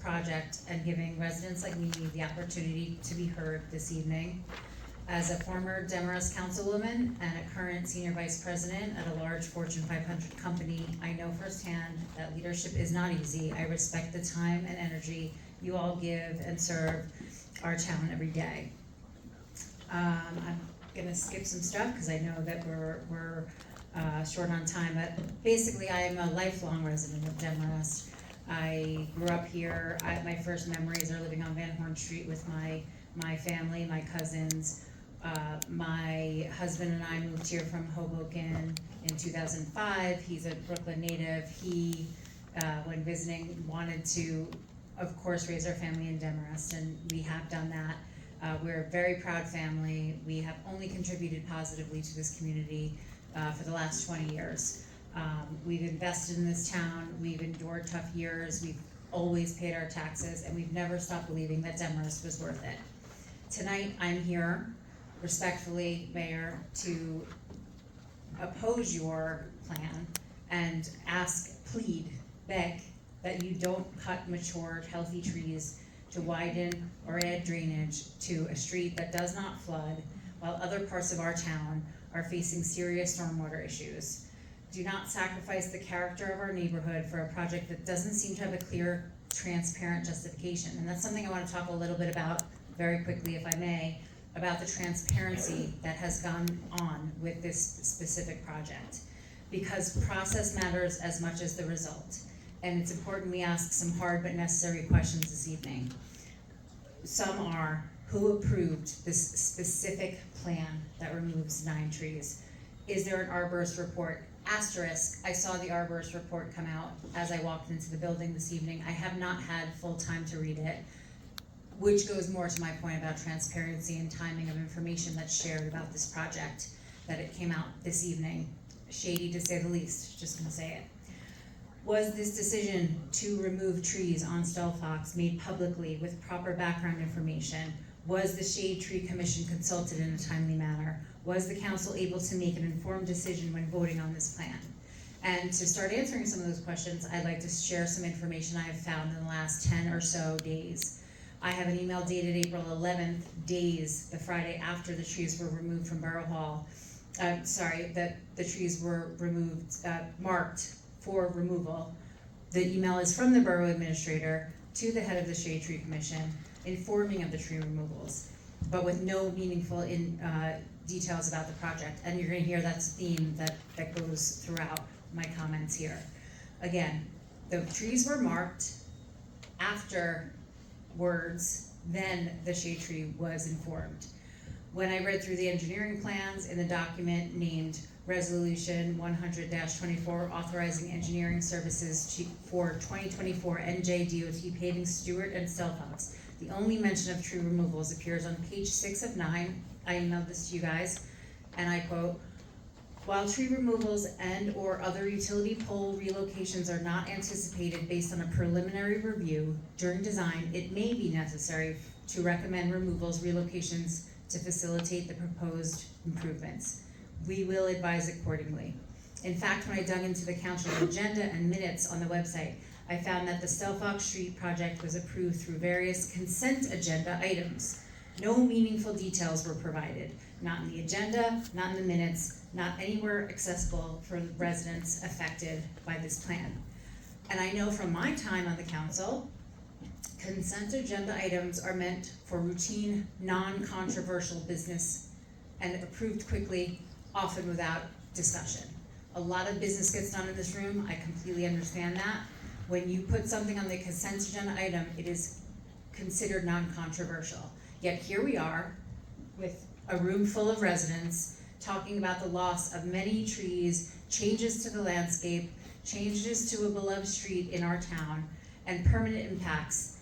project and giving residents like me the opportunity to be heard this evening. As a former Demarest councilwoman and a current senior vice president at a large Fortune 500 company, I know firsthand that leadership is not easy. I respect the time and energy you all give and serve our town every day. I'm gonna skip some stuff because I know that we're short on time, but basically I am a lifelong resident of Demarest. I grew up here. My first memories are living on Van Horn Street with my family, my cousins. My husband and I moved here from Hoboken in 2005. He's a Brooklyn native. He, when visiting, wanted to, of course, raise our family in Demarest, and we have done that. We're a very proud family. We have only contributed positively to this community for the last 20 years. We've invested in this town. We've endured tough years. We've always paid our taxes, and we've never stopped believing that Demarest was worth it. Tonight, I'm here, respectfully, Mayor, to oppose your plan and plead, beg, that you don't cut matured, healthy trees to widen or add drainage to a street that does not flood, while other parts of our town are facing serious stormwater issues. Do not sacrifice the character of our neighborhood for a project that doesn't seem to have a clear, transparent justification. And that's something I want to talk a little bit about very quickly, if I may, about the transparency that has gone on with this specific project. Because process matters as much as the result. And it's important we ask some hard but necessary questions this evening. Some are, who approved this specific plan that removes 9 trees? Is there an arborist report? Asterisk, I saw the arborist report come out as I walked into the building this evening. I have not had full time to read it, which goes more to my point about transparency and timing of information that's shared about this project, that it came out this evening. Shady to say the least, just gonna say it. Was this decision to remove trees on Stelfox made publicly with proper background information? Was the Shade Tree Commission consulted in a timely manner? Was the council able to make an informed decision when voting on this plan? And to start answering some of those questions, I'd like to share some information I have found in the last 10 or so days. I have an email dated April 11th, the Friday after the trees were removed from Borough Hall. That the trees were removed, marked for removal. The email is from the Borough Administrator to the head of the Shade Tree Commission, informing of the tree removals, but with no meaningful details about the project. And you're gonna hear that's a theme that goes throughout my comments here. Again, the trees were marked afterwards, then the shade tree was informed. When I read through the engineering plans in the document named Resolution 100-24 authorizing engineering services for 2024 NJ DOT paving Stewart and Stelfox, the only mention of tree removals appears on page 6 of 9. I emailed this to you guys, and I quote, "While tree removals and or other utility pole relocations are not anticipated based on a preliminary review, during design it may be necessary to recommend removals, relocations to facilitate the proposed improvements. We will advise accordingly." In fact, when I dug into the council agenda and minutes on the website, I found that the Stelfox Street project was approved through various consent agenda items. No meaningful details were provided, not in the agenda, not in the minutes, not anywhere accessible for residents affected by this plan. And I know from my time on the council, consent agenda items are meant for routine, non-controversial business and approved quickly, often without discussion. A lot of business gets done in this room, I completely understand that. When you put something on the consent agenda item, it is considered non-controversial. Yet here we are with a room full of residents talking about the loss of many trees, changes to the landscape, changes to a beloved street in our town, and permanent impacts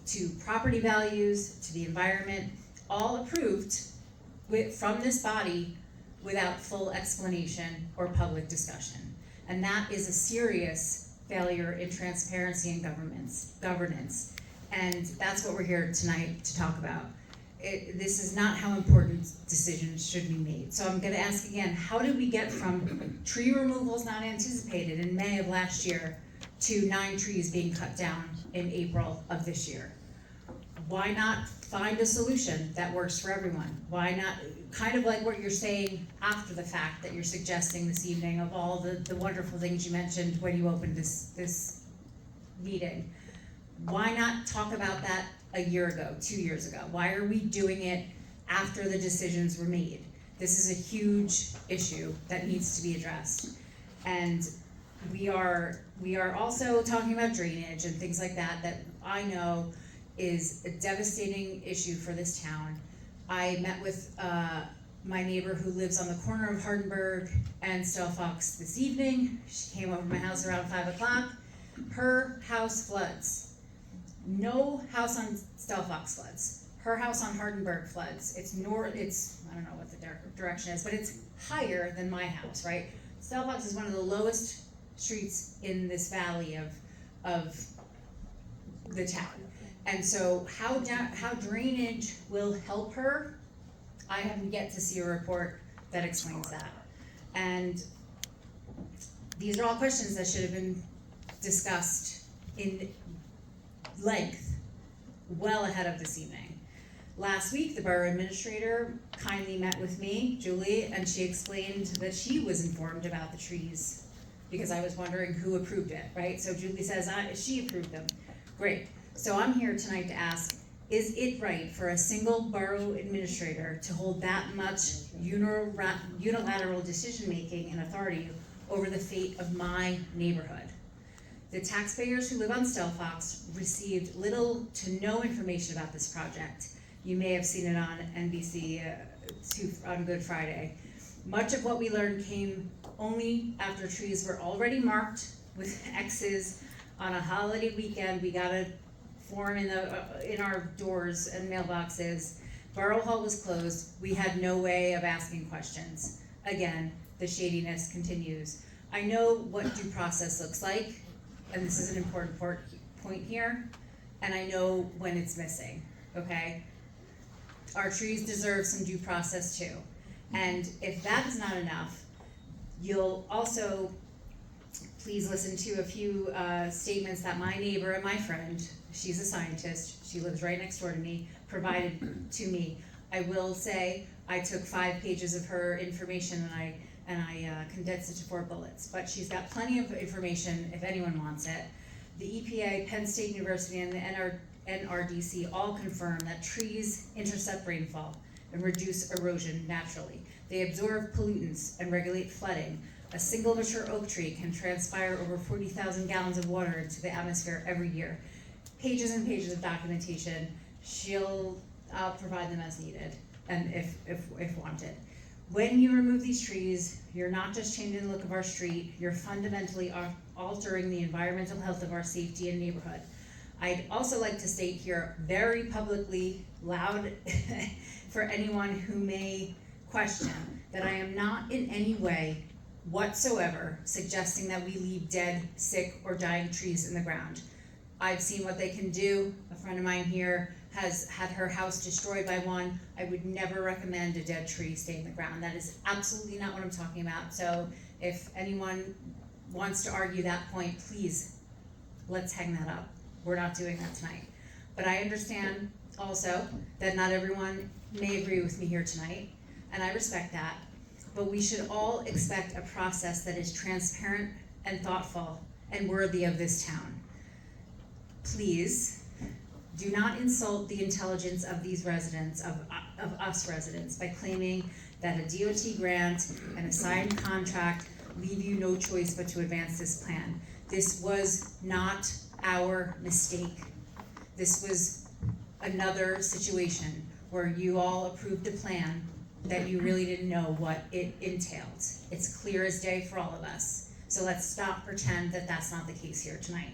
to property values, to the environment, all approved from this body without full explanation or public discussion. And that is a serious failure in transparency and governance. And that's what we're here tonight to talk about. This is not how important decisions should be made. So I'm gonna ask again, how did we get from tree removals not anticipated in May of last year to 9 trees being cut down in April of this year. Why not find a solution that works for everyone? Why not, kind of like what you're saying after the fact that you're suggesting this evening of all the wonderful things you mentioned when you opened this meeting. Why not talk about that a year ago, 2 years ago? Why are we doing it after the decisions were made? This is a huge issue that needs to be addressed. And we are also talking about drainage and things like that I know is a devastating issue for this town. I met with my neighbor who lives on the corner of Hardenberg and Stelfox this evening. She came over to my house around 5 o'clock. Her house floods. No house on Stelfox floods. Her house on Hardenberg floods. It's I don't know what the direction is, but it's higher than my house, right? Stelfox is one of the lowest streets in this valley of the town. And so how drainage will help her, I haven't yet to see a report that explains that. And these are all questions that should have been discussed in length well ahead of this evening. Last week, the borough administrator kindly met with me, Julie, and she explained that she was informed about the trees because I was wondering who approved it, right? So Julie says she approved them. Great. So I'm here tonight to ask, is it right for a single borough administrator to hold that much unilateral decision-making and authority over the fate of my neighborhood? The taxpayers who live on Stelfox received little to no information about this project. You may have seen it on NBC on Good Friday. Much of what we learned came only after trees were already marked with X's on a holiday weekend. We got a form in our doors and mailboxes. Borough Hall was closed. We had no way of asking questions. Again, the shadiness continues. I know what due process looks like, and this is an important point here, and I know when it's missing, okay? Our trees deserve some due process too. And if that is not enough, you'll also please listen to a few statements that my neighbor and my friend, she's a scientist, she lives right next door to me, provided to me. I will say I took 5 pages of her information and I condensed it to 4 bullets, but she's got plenty of information if anyone wants it. The EPA, Penn State University, and the NRDC all confirm that trees intercept rainfall and reduce erosion naturally. They absorb pollutants and regulate flooding. A single mature oak tree can transpire over 40,000 gallons of water into the atmosphere every year. Pages and pages of documentation. I'll provide them as needed and if wanted. When you remove these trees, you're not just changing the look of our street, you're fundamentally altering the environmental health of our safety and neighborhood. I'd also like to state here very publicly, loud, for anyone who may question, that I am not in any way whatsoever suggesting that we leave dead, sick, or dying trees in the ground. I've seen what they can do. A friend of mine here has had her house destroyed by one. I would never recommend a dead tree stay in the ground. That is absolutely not what I'm talking about. So if anyone wants to argue that point, please, let's hang that up. We're not doing that tonight. But I understand also that not everyone may agree with me here tonight, and I respect that. But we should all expect a process that is transparent and thoughtful and worthy of this town. Please do not insult the intelligence of these residents, of us residents, by claiming that a DOT grant and a signed contract leave you no choice but to advance this plan. This was not our mistake. This was another situation where you all approved a plan that you really didn't know what it entailed. It's clear as day for all of us. So let's not pretend that that's not the case here tonight.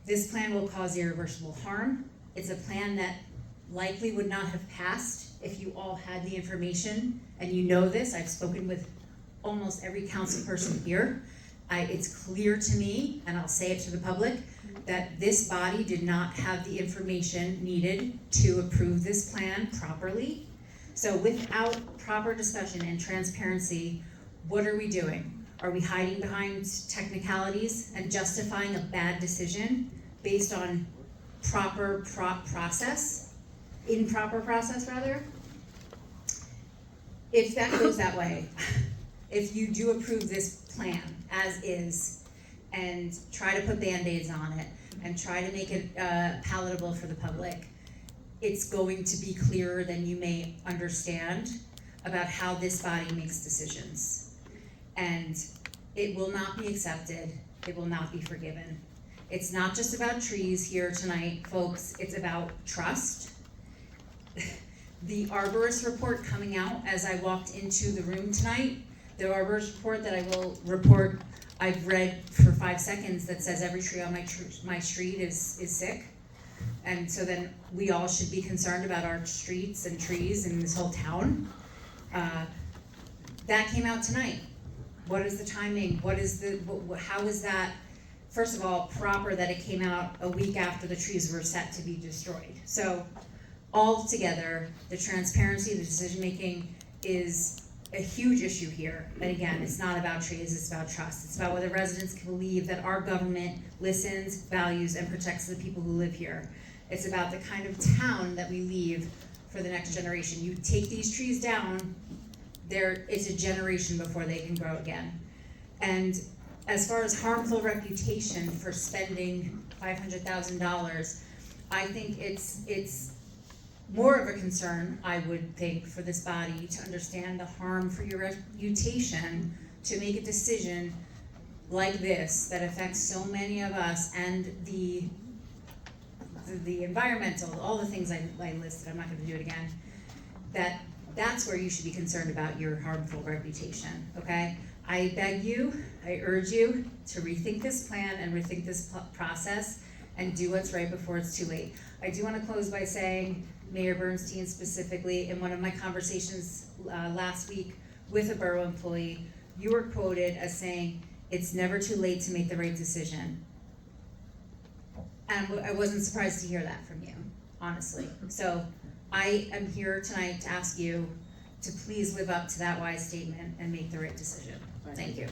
This plan will cause irreversible harm. It's a plan that likely would not have passed if you all had the information, and you know this. I've spoken with almost every council person here. It's clear to me, and I'll say it to the public, that this body did not have the information needed to approve this plan properly. So without proper discussion and transparency, what are we doing? Are we hiding behind technicalities and justifying a bad decision based on improper process rather? If that goes that way, if you do approve this plan as is and try to put Band-Aids on it and try to make it palatable for the public, it's going to be clearer than you may understand about how this body makes decisions. And it will not be accepted, it will not be forgiven. It's not just about trees here tonight, folks, it's about trust. The arborist report coming out as I walked into the room tonight, the arborist report that I will report, I've read for 5 seconds that says every tree on my street is sick. And so then we all should be concerned about our streets and trees in this whole town. That came out tonight. What is the timing? How is that, first of all, proper that it came out a week after the trees were set to be destroyed? So all together, the transparency, the decision-making is a huge issue here. And again, it's not about trees, it's about trust. It's about whether residents can believe that our government listens, values, and protects the people who live here. It's about the kind of town that we leave for the next generation. You take these trees down, it's a generation before they can grow again. And as far as harmful reputation for spending $500,000, I think it's more of a concern, I would think, for this body to understand the harm for your reputation to make a decision like this that affects so many of us and the environmental, all the things I listed, I'm not gonna do it again, that's where you should be concerned about your harmful reputation, okay? I beg you, I urge you to rethink this plan and rethink this process and do what's right before it's too late. I do wanna close by saying, Mayor Bernstein specifically, in one of my conversations last week with a borough employee, you were quoted as saying, it's never too late to make the right decision. And I wasn't surprised to hear that from you, honestly. So I am here tonight to ask you to please live up to that wise statement and make the right decision. Thank you.